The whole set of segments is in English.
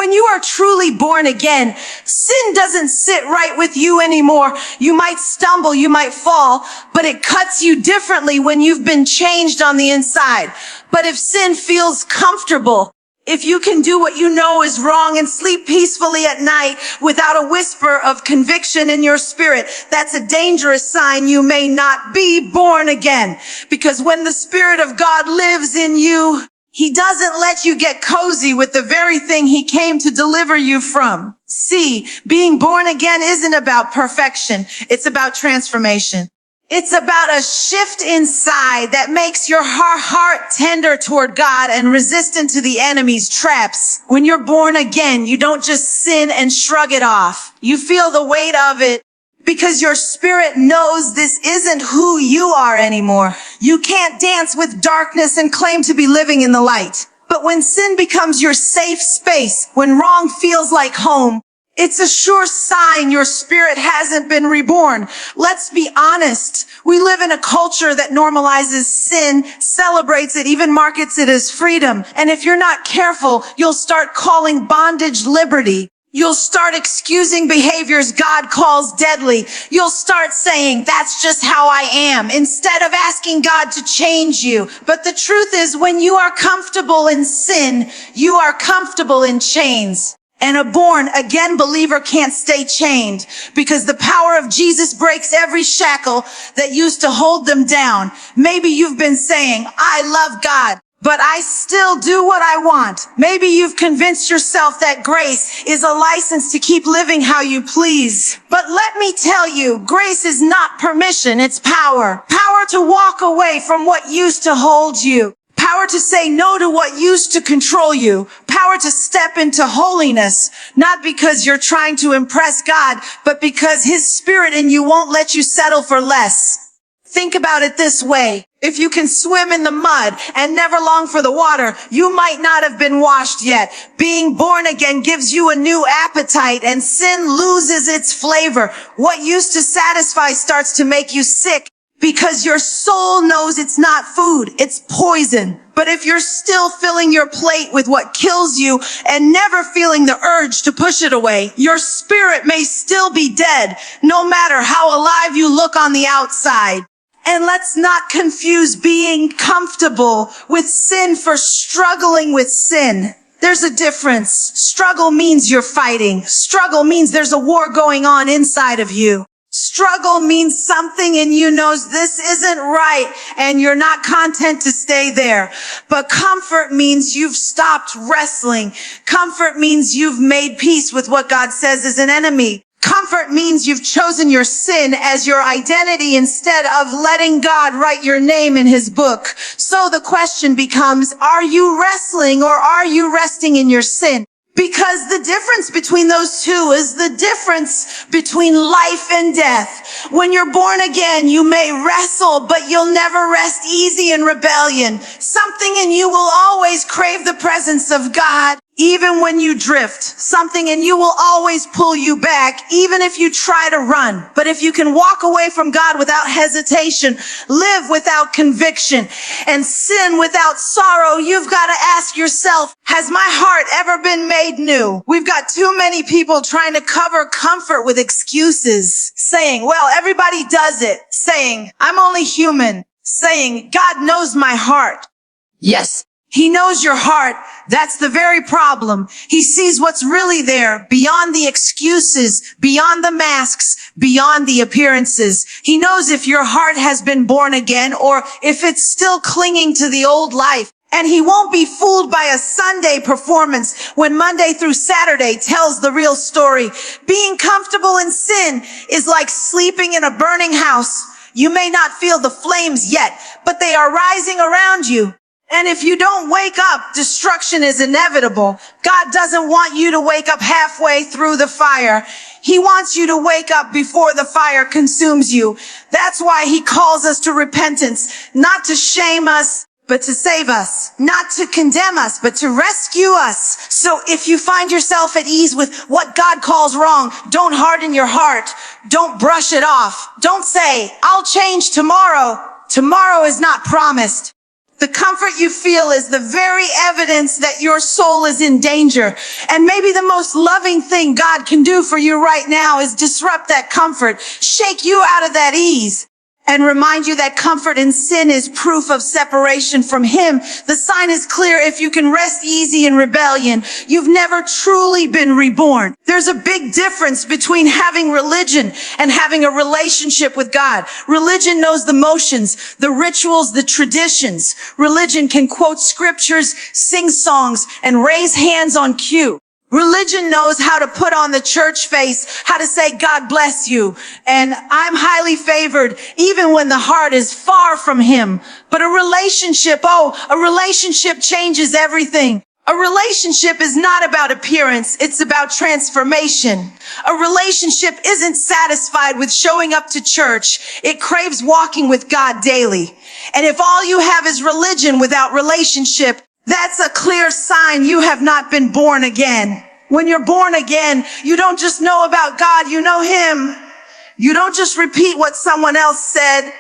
When you are truly born again, sin doesn't sit right with you anymore. You might stumble, you might fall, but it cuts you differently when you've been changed on the inside. But if sin feels comfortable, if you can do what you know is wrong and sleep peacefully at night without a whisper of conviction in your spirit, that's a dangerous sign you may not be born again. Because when the Spirit of God lives in you, He doesn't let you get cozy with the very thing He came to deliver you from. See, being born again isn't about perfection. It's about transformation. It's about a shift inside that makes your heart tender toward God and resistant to the enemy's traps. When you're born again, you don't just sin and shrug it off. You feel the weight of it because your spirit knows this isn't who you are anymore. You can't dance with darkness and claim to be living in the light. But when sin becomes your safe space, when wrong feels like home, it's a sure sign your spirit hasn't been reborn. Let's be honest. We live in a culture that normalizes sin, celebrates it, even markets it as freedom. And if you're not careful, you'll start calling bondage liberty. You'll start excusing behaviors God calls deadly. You'll start saying, that's just how I am, instead of asking God to change you. But the truth is, when you are comfortable in sin, you are comfortable in chains. And a born-again believer can't stay chained because the power of Jesus breaks every shackle that used to hold them down. Maybe you've been saying, I love God, but I still do what I want. Maybe you've convinced yourself that grace is a license to keep living how you please. But let me tell you, grace is not permission, it's power. Power to walk away from what used to hold you. Power to say no to what used to control you. Power to step into holiness, not because you're trying to impress God, but because His Spirit in you won't let you settle for less. Think about it this way. If you can swim in the mud and never long for the water, you might not have been washed yet. Being born again gives you a new appetite and sin loses its flavor. What used to satisfy starts to make you sick. Because your soul knows it's not food, it's poison. But if you're still filling your plate with what kills you and never feeling the urge to push it away, your spirit may still be dead, no matter how alive you look on the outside. And let's not confuse being comfortable with sin for struggling with sin. There's a difference. Struggle means you're fighting. Struggle means there's a war going on inside of you. Struggle means something in you knows this isn't right and you're not content to stay there. But comfort means you've stopped wrestling. Comfort means you've made peace with what God says is an enemy. Comfort means you've chosen your sin as your identity instead of letting God write your name in His book. So the question becomes, are you wrestling or are you resting in your sin? Because the difference between those two is the difference between life and death. When you're born again, you may wrestle, but you'll never rest easy in rebellion. Something in you will always crave the presence of God, even when you drift. Something in you will always pull you back, even if you try to run. But if you can walk away from God without hesitation, live without conviction, and sin without sorrow, you've got to ask yourself, has my heart ever been made new? We've got too many people trying to cover comfort with excuses, saying, well, everybody does it, saying, I'm only human, saying, God knows my heart. Yes, He knows your heart. That's the very problem. He sees what's really there, beyond the excuses, beyond the masks, beyond the appearances. He knows if your heart has been born again or if it's still clinging to the old life. And He won't be fooled by a Sunday performance when Monday through Saturday tells the real story. Being comfortable in sin is like sleeping in a burning house. You may not feel the flames yet, but they are rising around you. And if you don't wake up, destruction is inevitable. God doesn't want you to wake up halfway through the fire. He wants you to wake up before the fire consumes you. That's why He calls us to repentance, not to shame us, but to save us, not to condemn us, but to rescue us. So if you find yourself at ease with what God calls wrong, don't harden your heart. Don't brush it off. Don't say, I'll change tomorrow. Tomorrow is not promised. The comfort you feel is the very evidence that your soul is in danger. And maybe the most loving thing God can do for you right now is disrupt that comfort, shake you out of that ease, and remind you that comfort in sin is proof of separation from Him. The sign is clear. If you can rest easy in rebellion, you've never truly been reborn. There's a big difference between having religion and having a relationship with God. Religion knows the motions, the rituals, the traditions. Religion can quote scriptures, sing songs, and raise hands on cue. Religion knows how to put on the church face, how to say, God bless you, and I'm highly favored, even when the heart is far from Him. But a relationship changes everything. A relationship is not about appearance, it's about transformation. A relationship isn't satisfied with showing up to church, it craves walking with God daily. And if all you have is religion without relationship, that's a clear sign you have not been born again. When you're born again, you don't just know about God, you know Him. You don't just repeat what someone else said.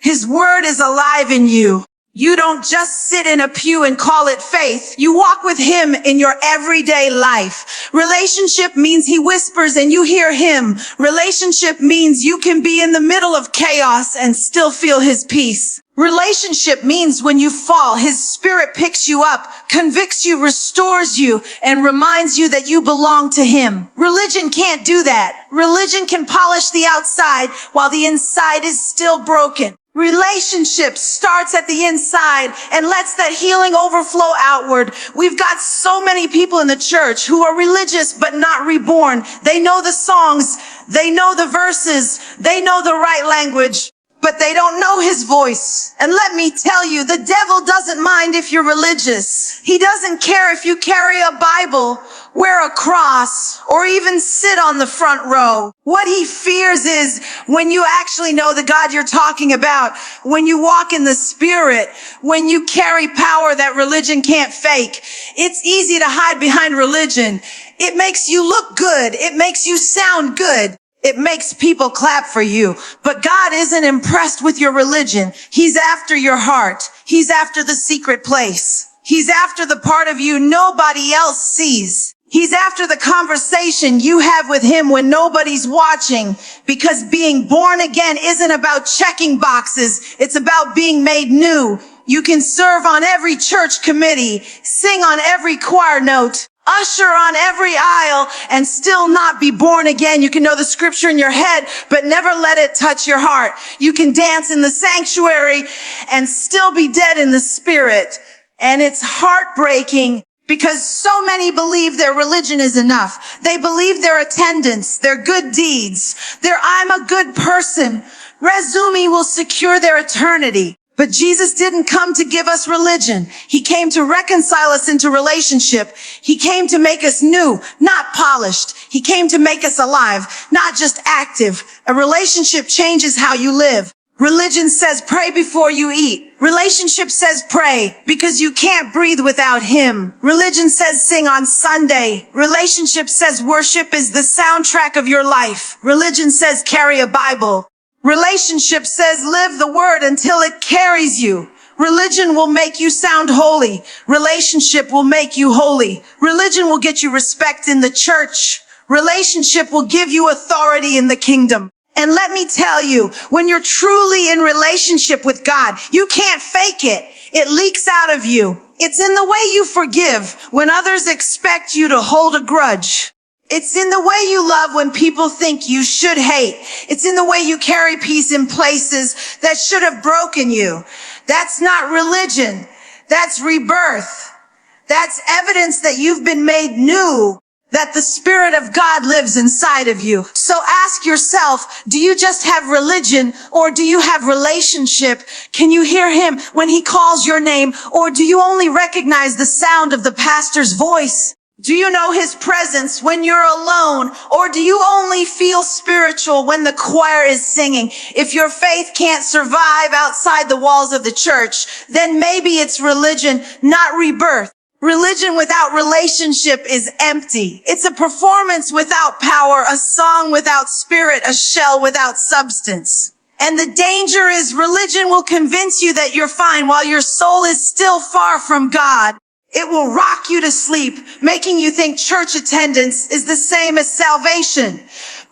His word is alive in you. You don't just sit in a pew and call it faith. You walk with Him in your everyday life. Relationship means He whispers and you hear Him. Relationship means you can be in the middle of chaos and still feel His peace. Relationship means when you fall, His Spirit picks you up, convicts you, restores you, and reminds you that you belong to Him. Religion can't do that. Religion can polish the outside while the inside is still broken. Relationship starts at the inside and lets that healing overflow outward. We've got so many people in the church who are religious but not reborn. They know the songs, they know the verses, they know the right language, but they don't know His voice. And let me tell you, the devil doesn't mind if you're religious. He doesn't care if you carry a Bible, wear a cross, or even sit on the front row. What he fears is when you actually know the God you're talking about, when you walk in the Spirit, when you carry power that religion can't fake. It's easy to hide behind religion. It makes you look good. It makes you sound good. It makes people clap for you. But God isn't impressed with your religion. He's after your heart. He's after the secret place. He's after the part of you nobody else sees. He's after the conversation you have with Him when nobody's watching, because being born again isn't about checking boxes. It's about being made new. You can serve on every church committee, sing on every choir note, usher on every aisle, and still not be born again. You can know the scripture in your head, but never let it touch your heart. You can dance in the sanctuary and still be dead in the spirit. And it's heartbreaking because so many believe their religion is enough. They believe their attendance, their good deeds, their I'm a good person resume will secure their eternity. But Jesus didn't come to give us religion. He came to reconcile us into relationship. He came to make us new, not polished. He came to make us alive, not just active. A relationship changes how you live. Religion says pray before you eat. Relationship says pray because you can't breathe without Him. Religion says sing on Sunday. Relationship says worship is the soundtrack of your life. Religion says carry a Bible. Relationship says live the word until it carries you. Religion will make you sound holy. Relationship will make you holy. Religion will get you respect in the church. Relationship will give you authority in the kingdom. And let me tell you, when you're truly in relationship with God, you can't fake it. It leaks out of you. It's in the way you forgive when others expect you to hold a grudge. It's in the way you love when people think you should hate. It's in the way you carry peace in places that should have broken you. That's not religion. That's rebirth. That's evidence that you've been made new, that the Spirit of God lives inside of you. So ask yourself, do you just have religion or do you have relationship? Can you hear Him when He calls your name, or do you only recognize the sound of the pastor's voice? Do you know His presence when you're alone, or do you only feel spiritual when the choir is singing? If your faith can't survive outside the walls of the church, then maybe it's religion, not rebirth. Religion without relationship is empty. It's a performance without power, a song without spirit, a shell without substance. And the danger is religion will convince you that you're fine while your soul is still far from God. It will rock you to sleep, making you think church attendance is the same as salvation.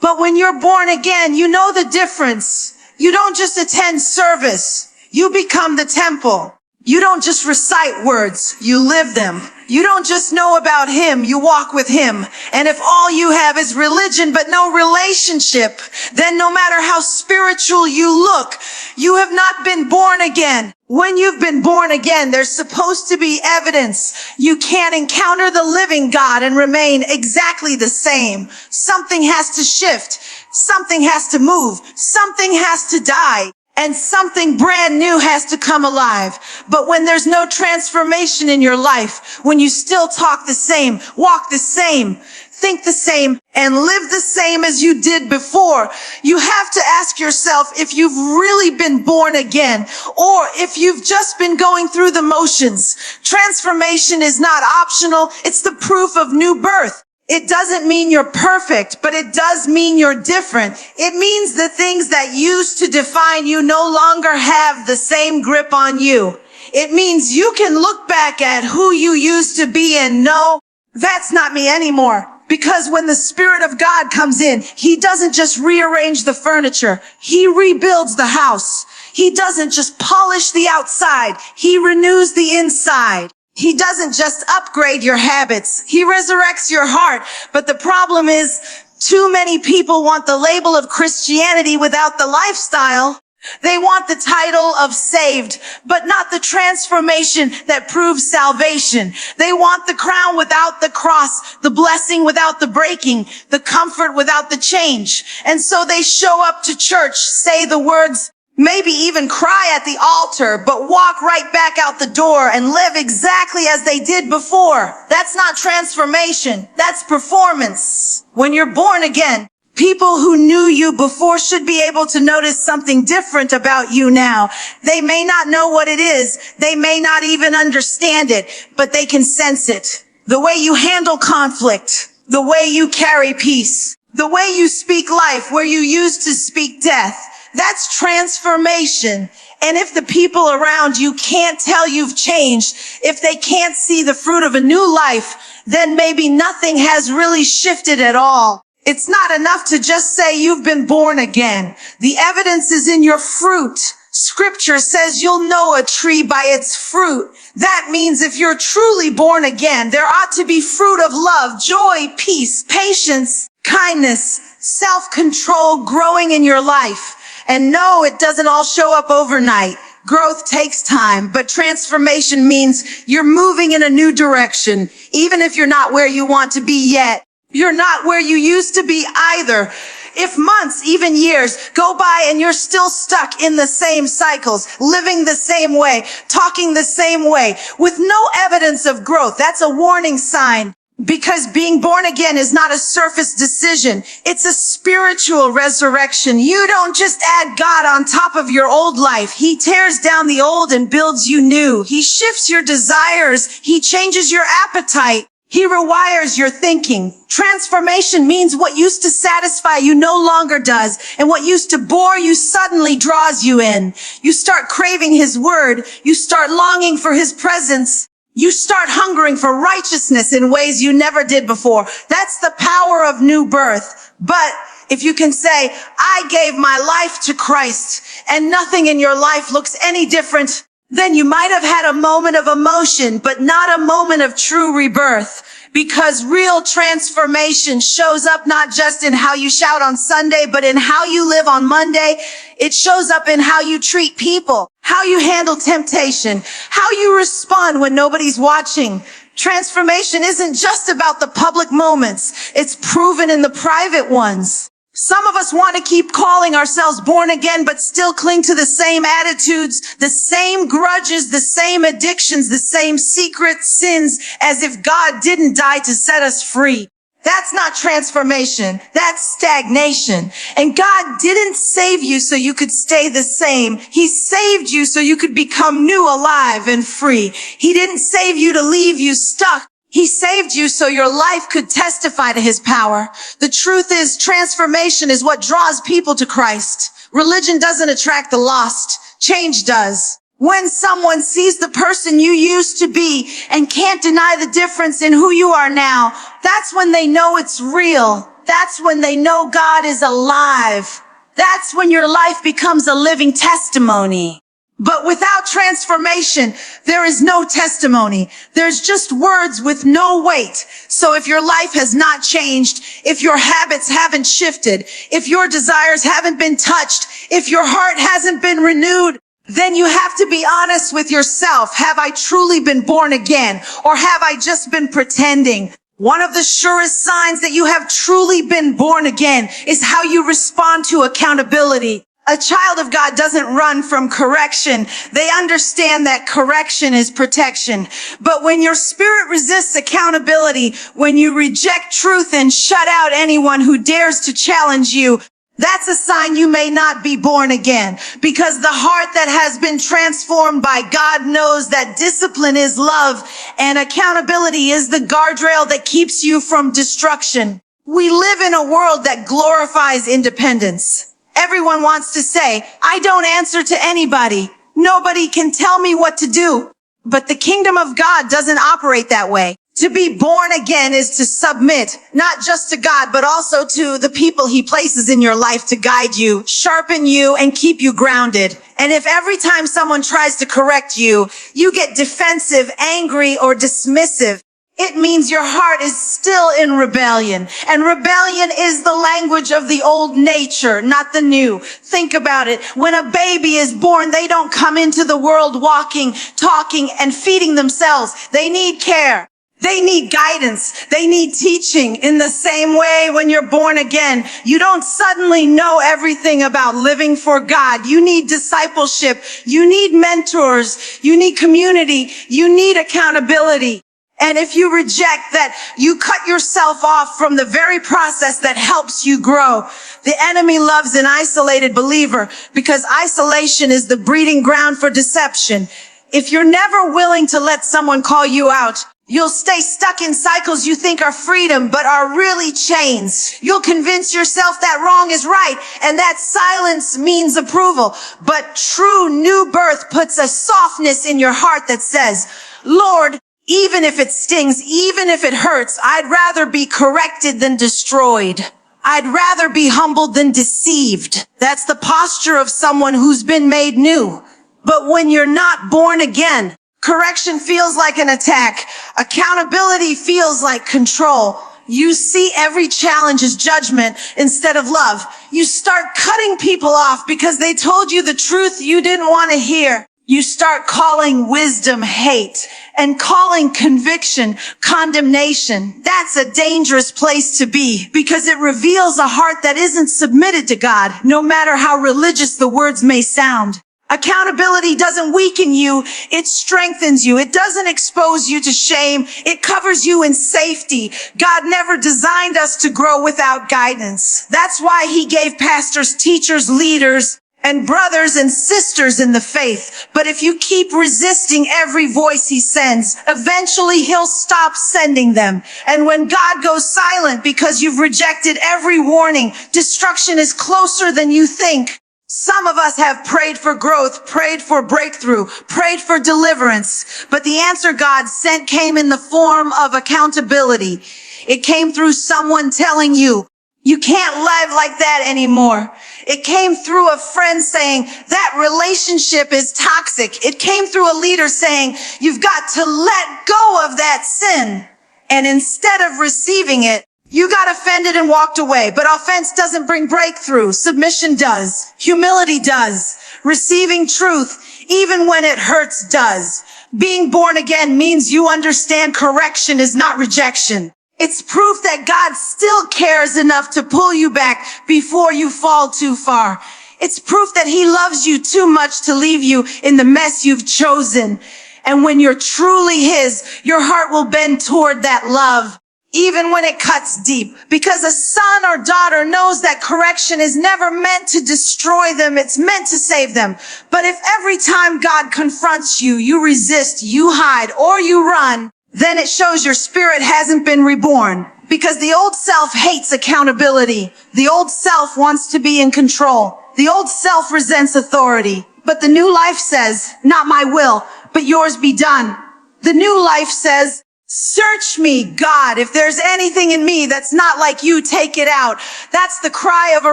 But when you're born again, you know the difference. You don't just attend service. You become the temple. You don't just recite words. You live them. You don't just know about him. You walk with him. And if all you have is religion but no relationship, then no matter how spiritual you look, you have not been born again. When you've been born again, there's supposed to be evidence. You can't encounter the living God and remain exactly the same. Something has to shift. Something has to move. Something has to die. And something brand new has to come alive. But when there's no transformation in your life, when you still talk the same, walk the same, think the same, and live the same as you did before, you have to ask yourself if you've really been born again, or if you've just been going through the motions. Transformation is not optional. It's the proof of new birth. It doesn't mean you're perfect, but it does mean you're different. It means the things that used to define you no longer have the same grip on you. It means you can look back at who you used to be and know, that's not me anymore. Because when the Spirit of God comes in, he doesn't just rearrange the furniture. He rebuilds the house. He doesn't just polish the outside. He renews the inside. He doesn't just upgrade your habits. He resurrects your heart. But the problem is, too many people want the label of Christianity without the lifestyle. They want the title of saved, but not the transformation that proves salvation. They want the crown without the cross, the blessing without the breaking, the comfort without the change. And so they show up to church, say the words, maybe even cry at the altar, but walk right back out the door and live exactly as they did before. That's not transformation. That's performance. When you're born again, people who knew you before should be able to notice something different about you now. They may not know what it is. They may not even understand it, but they can sense it. The way you handle conflict, the way you carry peace, the way you speak life where you used to speak death. That's transformation. And if the people around you can't tell you've changed, if they can't see the fruit of a new life, then maybe nothing has really shifted at all. It's not enough to just say you've been born again. The evidence is in your fruit. Scripture says you'll know a tree by its fruit. That means if you're truly born again, there ought to be fruit of love, joy, peace, patience, kindness, self-control growing in your life. And no, it doesn't all show up overnight. Growth takes time, but transformation means you're moving in a new direction. Even if you're not where you want to be yet, you're not where you used to be either. If months, even years, go by and you're still stuck in the same cycles, living the same way, talking the same way, with no evidence of growth, that's a warning sign. Because being born again is not a surface decision. It's a spiritual resurrection. You don't just add God on top of your old life. He tears down the old and builds you new. He shifts your desires. He changes your appetite. He rewires your thinking. Transformation means what used to satisfy you no longer does, and what used to bore you suddenly draws you in. You start craving his word. You start longing for his presence. You start hungering for righteousness in ways you never did before. That's the power of new birth. But if you can say, I gave my life to Christ, and nothing in your life looks any different, then you might have had a moment of emotion, but not a moment of true rebirth. Because real transformation shows up not just in how you shout on Sunday, but in how you live on Monday. It shows up in how you treat people, how you handle temptation, how you respond when nobody's watching. Transformation isn't just about the public moments. It's proven in the private ones. Some of us want to keep calling ourselves born again, but still cling to the same attitudes, the same grudges, the same addictions, the same secret sins, as if God didn't die to set us free. That's not transformation. That's stagnation. And God didn't save you so you could stay the same. He saved you so you could become new, alive, and free. He didn't save you to leave you stuck. He saved you so your life could testify to his power. The truth is, transformation is what draws people to Christ. Religion doesn't attract the lost. Change does. When someone sees the person you used to be and can't deny the difference in who you are now, that's when they know it's real. That's when they know God is alive. That's when your life becomes a living testimony. But without transformation, there is no testimony. There's just words with no weight. So if your life has not changed, if your habits haven't shifted, if your desires haven't been touched, if your heart hasn't been renewed, then you have to be honest with yourself. Have I truly been born again? Or have I just been pretending? One of the surest signs that you have truly been born again is how you respond to accountability. A child of God doesn't run from correction. They understand that correction is protection. But when your spirit resists accountability, when you reject truth and shut out anyone who dares to challenge you, that's a sign you may not be born again, because the heart that has been transformed by God knows that discipline is love and accountability is the guardrail that keeps you from destruction. We live in a world that glorifies independence. Everyone wants to say, I don't answer to anybody. Nobody can tell me what to do. But the kingdom of God doesn't operate that way. To be born again is to submit, not just to God, but also to the people he places in your life to guide you, sharpen you, and keep you grounded. And if every time someone tries to correct you, you get defensive, angry, or dismissive, it means your heart is still in rebellion. And rebellion is the language of the old nature, not the new. Think about it. When a baby is born, they don't come into the world walking, talking, and feeding themselves. They need care. They need guidance. They need teaching. In the same way, when you're born again, you don't suddenly know everything about living for God. You need discipleship. You need mentors. You need community. You need accountability. And if you reject that, you cut yourself off from the very process that helps you grow. The enemy loves an isolated believer because isolation is the breeding ground for deception. If you're never willing to let someone call you out, you'll stay stuck in cycles you think are freedom, but are really chains. You'll convince yourself that wrong is right, and that silence means approval. But true new birth puts a softness in your heart that says, Lord, even if it stings, even if it hurts, I'd rather be corrected than destroyed. I'd rather be humbled than deceived. That's the posture of someone who's been made new. But when you're not born again, correction feels like an attack. Accountability feels like control. You see every challenge as judgment instead of love. You start cutting people off because they told you the truth you didn't want to hear. You start calling wisdom hate and calling conviction condemnation. That's a dangerous place to be because it reveals a heart that isn't submitted to God, no matter how religious the words may sound. Accountability doesn't weaken you, it strengthens you. It doesn't expose you to shame, it covers you in safety. God never designed us to grow without guidance. That's why he gave pastors, teachers, leaders, and brothers and sisters in the faith. But if you keep resisting every voice he sends, eventually he'll stop sending them. And when God goes silent because you've rejected every warning, destruction is closer than you think. Some of us have prayed for growth, prayed for breakthrough, prayed for deliverance, but the answer God sent came in the form of accountability. It came through someone telling you, you can't live like that anymore. It came through a friend saying, that relationship is toxic. It came through a leader saying, you've got to let go of that sin. And instead of receiving it, you got offended and walked away. But offense doesn't bring breakthrough. Submission does. Humility does. Receiving truth, even when it hurts, does. Being born again means you understand correction is not rejection. It's proof that God still cares enough to pull you back before you fall too far. It's proof that he loves you too much to leave you in the mess you've chosen. And when you're truly his, your heart will bend toward that love, even when it cuts deep. Because a son or daughter knows that correction is never meant to destroy them, it's meant to save them. But if every time God confronts you, you resist, you hide, or you run, then it shows your spirit hasn't been reborn. Because the old self hates accountability. The old self wants to be in control. The old self resents authority. But the new life says, not my will, but yours be done. The new life says, search me, God. If there's anything in me that's not like you, take it out. That's the cry of a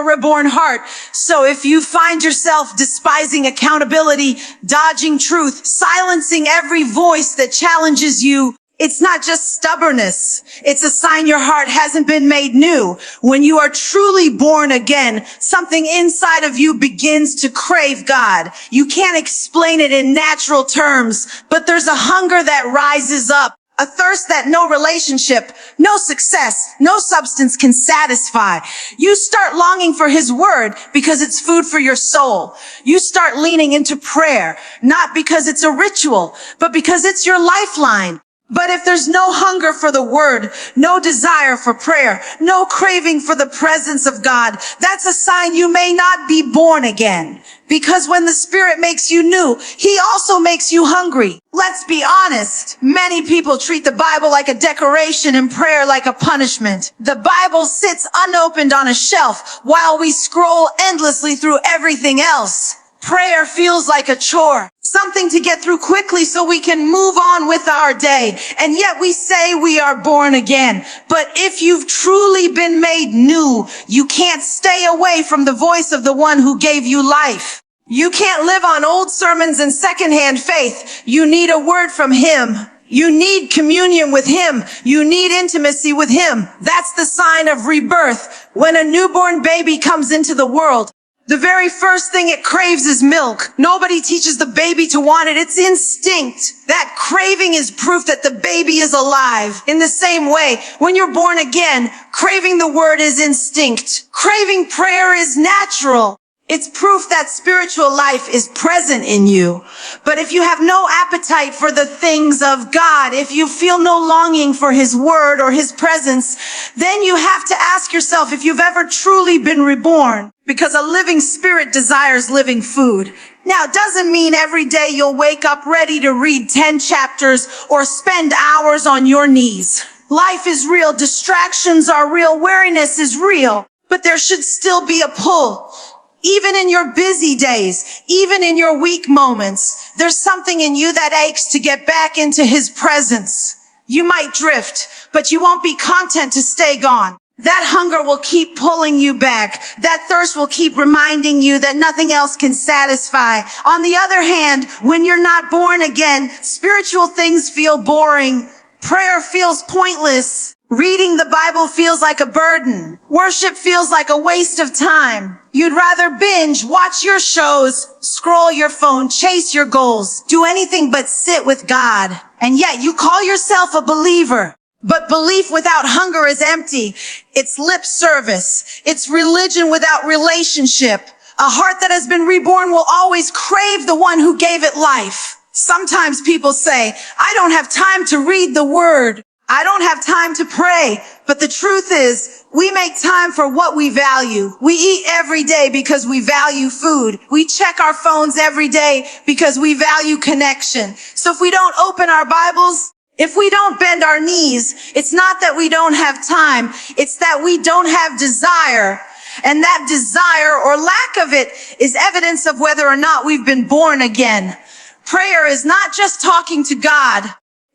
reborn heart. So if you find yourself despising accountability, dodging truth, silencing every voice that challenges you, it's not just stubbornness. It's a sign your heart hasn't been made new. When you are truly born again, something inside of you begins to crave God. You can't explain it in natural terms, but there's a hunger that rises up. A thirst that no relationship, no success, no substance can satisfy. You start longing for his word because it's food for your soul. You start leaning into prayer, not because it's a ritual, but because it's your lifeline. But if there's no hunger for the word, no desire for prayer, no craving for the presence of God, that's a sign you may not be born again. Because when the Spirit makes you new, he also makes you hungry. Let's be honest. Many people treat the Bible like a decoration and prayer like a punishment. The Bible sits unopened on a shelf while we scroll endlessly through everything else. Prayer feels like a chore, something to get through quickly so we can move on with our day. And yet we say we are born again. But if you've truly been made new, you can't stay away from the voice of the one who gave you life. You can't live on old sermons and secondhand faith. You need a word from him. You need communion with him. You need intimacy with him. That's the sign of rebirth. When a newborn baby comes into the world, the very first thing it craves is milk. Nobody teaches the baby to want it. It's instinct. That craving is proof that the baby is alive. In the same way, when you're born again, craving the word is instinct. Craving prayer is natural. It's proof that spiritual life is present in you. But if you have no appetite for the things of God, if you feel no longing for his word or his presence, then you have to ask yourself if you've ever truly been reborn. Because a living spirit desires living food. Now, it doesn't mean every day you'll wake up ready to read 10 chapters or spend hours on your knees. Life is real. Distractions are real. Weariness is real. But there should still be a pull. Even in your busy days, even in your weak moments, there's something in you that aches to get back into his presence. You might drift, but you won't be content to stay gone. That hunger will keep pulling you back. That thirst will keep reminding you that nothing else can satisfy. On the other hand, when you're not born again, spiritual things feel boring. Prayer feels pointless. Reading the Bible feels like a burden. Worship feels like a waste of time. You'd rather binge, watch your shows, scroll your phone, chase your goals, do anything but sit with God. And yet you call yourself a believer. But belief without hunger is empty. It's lip service. It's religion without relationship. A heart that has been reborn will always crave the one who gave it life. Sometimes people say, I don't have time to read the word. I don't have time to pray. But the truth is, we make time for what we value. We eat every day because we value food. We check our phones every day because we value connection. So if we don't open our Bibles, if we don't bend our knees, it's not that we don't have time. It's that we don't have desire. And that desire or lack of it is evidence of whether or not we've been born again. Prayer is not just talking to God.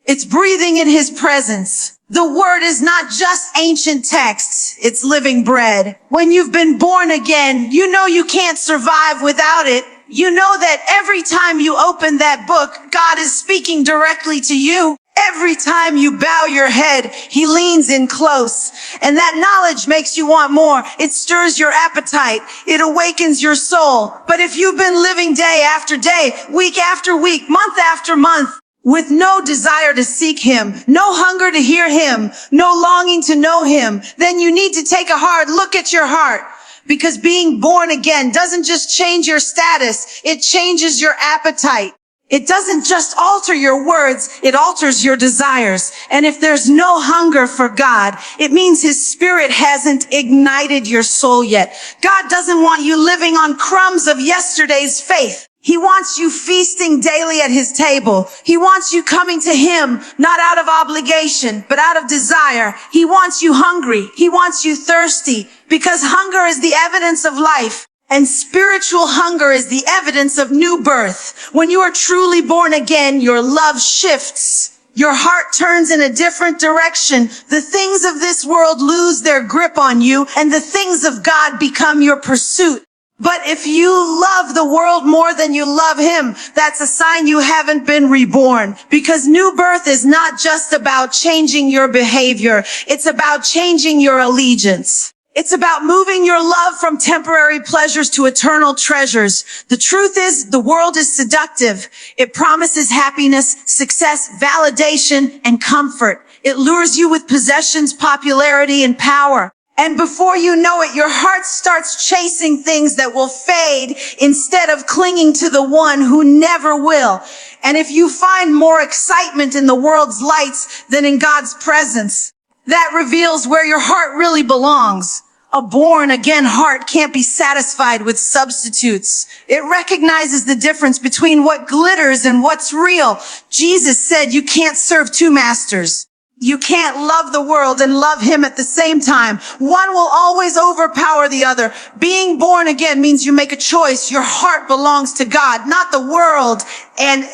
It's breathing in his presence. The word is not just ancient texts. It's living bread. When you've been born again, you know you can't survive without it. You know that every time you open that book, God is speaking directly to you. Every time you bow your head, he leans in close. And that knowledge makes you want more. It stirs your appetite. It awakens your soul. But if you've been living day after day, week after week, month after month, with no desire to seek him, no hunger to hear him, no longing to know him, then you need to take a hard look at your heart. Because being born again doesn't just change your status, it changes your appetite. It doesn't just alter your words, it alters your desires. And if there's no hunger for God, it means his spirit hasn't ignited your soul yet. God doesn't want you living on crumbs of yesterday's faith. He wants you feasting daily at his table. He wants you coming to him, not out of obligation, but out of desire. He wants you hungry. He wants you thirsty, because hunger is the evidence of life. And spiritual hunger is the evidence of new birth. When you are truly born again, your love shifts. Your heart turns in a different direction. The things of this world lose their grip on you, and the things of God become your pursuit. But if you love the world more than you love him, that's a sign you haven't been reborn. Because new birth is not just about changing your behavior. It's about changing your allegiance. It's about moving your love from temporary pleasures to eternal treasures. The truth is, the world is seductive. It promises happiness, success, validation, and comfort. It lures you with possessions, popularity, and power. And before you know it, your heart starts chasing things that will fade instead of clinging to the one who never will. And if you find more excitement in the world's lights than in God's presence, that reveals where your heart really belongs. A born-again heart can't be satisfied with substitutes. It recognizes the difference between what glitters and what's real. Jesus said you can't serve two masters. You can't love the world and love him at the same time. One will always overpower the other. Being born again means you make a choice. Your heart belongs to God, not the world. And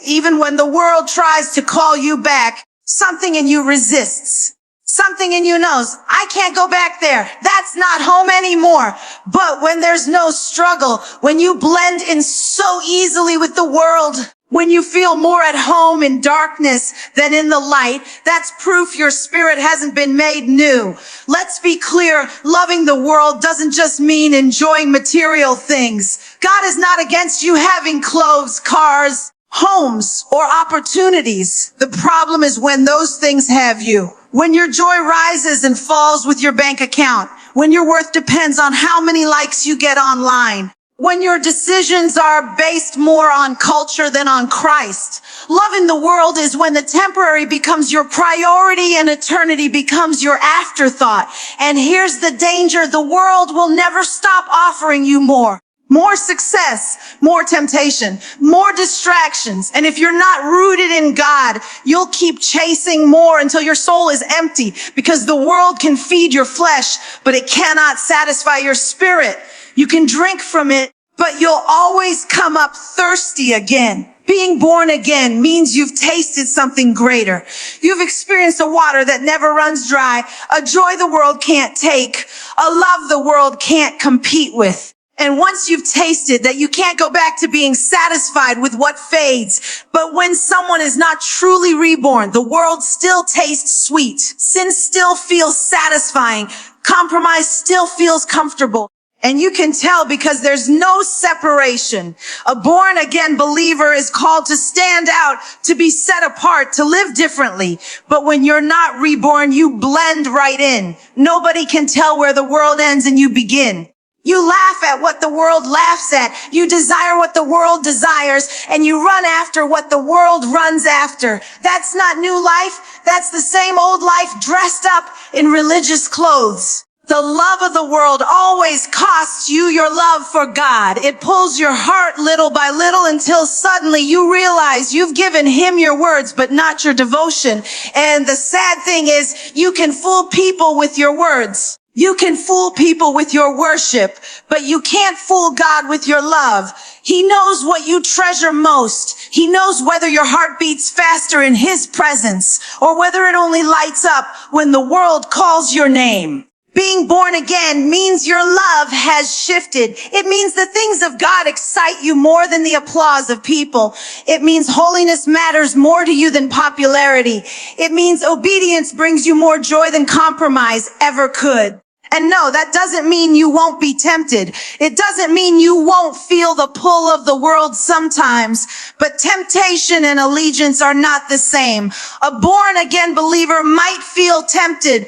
even when the world tries to call you back, something in you resists. Something in you knows, I can't go back there. That's not home anymore. But when there's no struggle, when you blend in so easily with the world, when you feel more at home in darkness than in the light, that's proof your spirit hasn't been made new. Let's be clear, loving the world doesn't just mean enjoying material things. God is not against you having clothes, cars, homes, or opportunities. The problem is when those things have you. When your joy rises and falls with your bank account. When your worth depends on how many likes you get online. When your decisions are based more on culture than on Christ. Loving the world is when the temporary becomes your priority and eternity becomes your afterthought. And here's the danger. The world will never stop offering you more. More success, more temptation, more distractions. And if you're not rooted in God, you'll keep chasing more until your soul is empty, because the world can feed your flesh, but it cannot satisfy your spirit. You can drink from it, but you'll always come up thirsty again. Being born again means you've tasted something greater. You've experienced a water that never runs dry, a joy the world can't take, a love the world can't compete with. And once you've tasted that, you can't go back to being satisfied with what fades. But when someone is not truly reborn, the world still tastes sweet. Sin still feels satisfying. Compromise still feels comfortable. And you can tell because there's no separation. A born-again believer is called to stand out, to be set apart, to live differently. But when you're not reborn, you blend right in. Nobody can tell where the world ends and you begin. You laugh at what the world laughs at. You desire what the world desires, and you run after what the world runs after. That's not new life. That's the same old life dressed up in religious clothes. The love of the world always costs you your love for God. It pulls your heart little by little until suddenly you realize you've given him your words, but not your devotion. And the sad thing is, you can fool people with your words. You can fool people with your worship, but you can't fool God with your love. He knows what you treasure most. He knows whether your heart beats faster in his presence or whether it only lights up when the world calls your name. Being born again means your love has shifted. It means the things of God excite you more than the applause of people. It means holiness matters more to you than popularity. It means obedience brings you more joy than compromise ever could. And no, that doesn't mean you won't be tempted. It doesn't mean you won't feel the pull of the world sometimes. But temptation and allegiance are not the same. A born-again believer might feel tempted,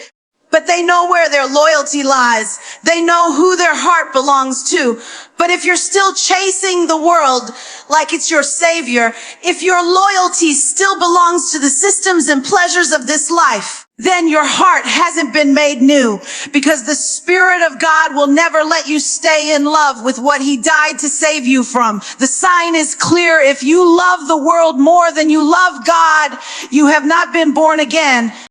but they know where their loyalty lies. They know who their heart belongs to. But if you're still chasing the world like it's your savior, if your loyalty still belongs to the systems and pleasures of this life, then your heart hasn't been made new, because the Spirit of God will never let you stay in love with what he died to save you from. The sign is clear. If you love the world more than you love God, you have not been born again.